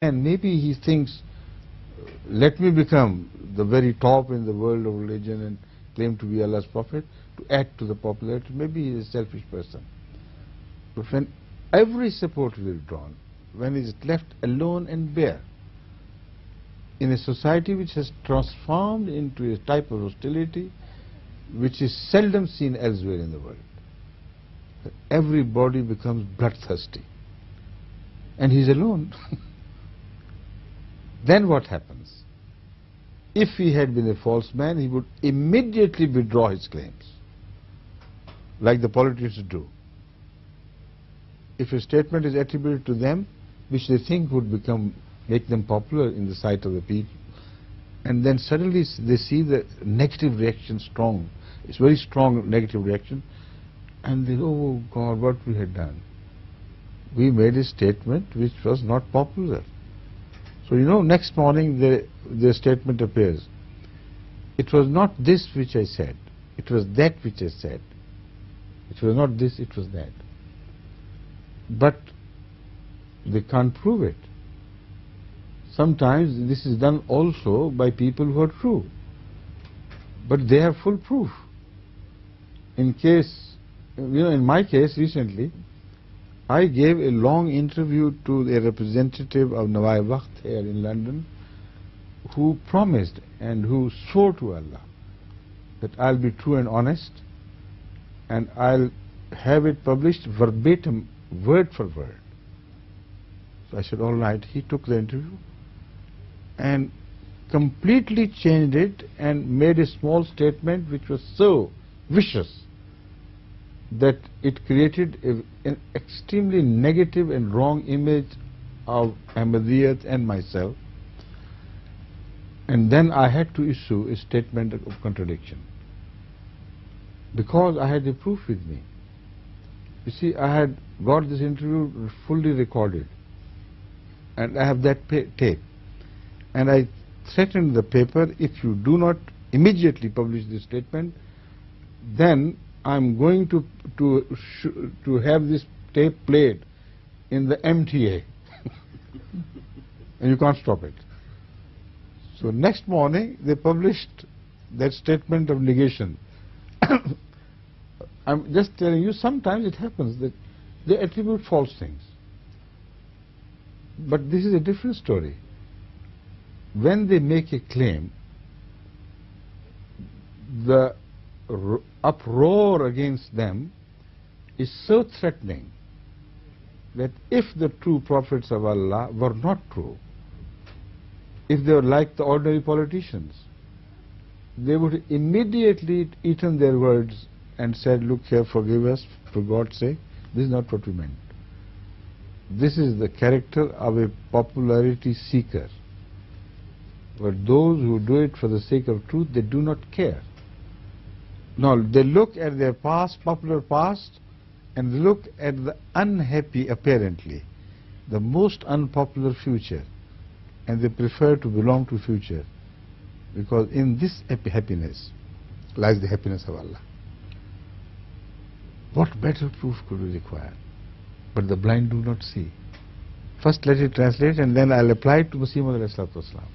And maybe he thinks, let me become the very top in the world of religion and claim to be Allah's prophet to add to the popularity. Maybe he is a selfish person. But when every support is withdrawn, when he is left alone and bare, in a society which has transformed into a type of hostility which is seldom seen elsewhere in the world, everybody becomes bloodthirsty, and he is alone. Then what happens? If he had been a false man, he would immediately withdraw his claims, like the politicians do. If a statement is attributed to them, which they think would make them popular in the sight of the people, and then suddenly they see the negative reaction strong, it's very strong negative reaction, and they, oh God, what we had done. We made a statement which was not popular. So you know, next morning the statement appears. It was not this which I said, it was that which I said. It was not this, it was that. But they can't prove it. Sometimes this is done also by people who are true, but they have full proof. In case, you know, in my case recently, I gave a long interview to a representative of Nawai Waqt here in London, who promised and who swore to Allah that I'll be true and honest and I'll have it published verbatim, word for word. So I said, all right. He took the interview and completely changed it and made a small statement which was so vicious that it created an extremely negative and wrong image of Ahmadiyya and myself. And then I had to issue a statement of contradiction, because I had the proof with me. You see, I had got this interview fully recorded, and I have that tape. And I threatened the paper, if you do not immediately publish this statement, then I'm going to have this tape played in the MTA, and you can't stop it. So next morning they published that statement of negation. I'm just telling you, sometimes it happens that they attribute false things. But this is a different story. When they make a claim, the uproar against them is so threatening that if the true prophets of Allah were not true, if they were like the ordinary politicians, they would immediately eaten their words and said, look here, forgive us, for God's sake, this is not what we meant. This is the character of a popularity seeker. But those who do it for the sake of truth, they do not care. No, they look at their past, popular past, and look at the unhappy, apparently, the most unpopular future, and they prefer to belong to future, because in this happiness lies the happiness of Allah. What better proof could we require? But the blind do not see. First let it translate, and then I'll apply it to Masih Maud alayhi salatu wasalam.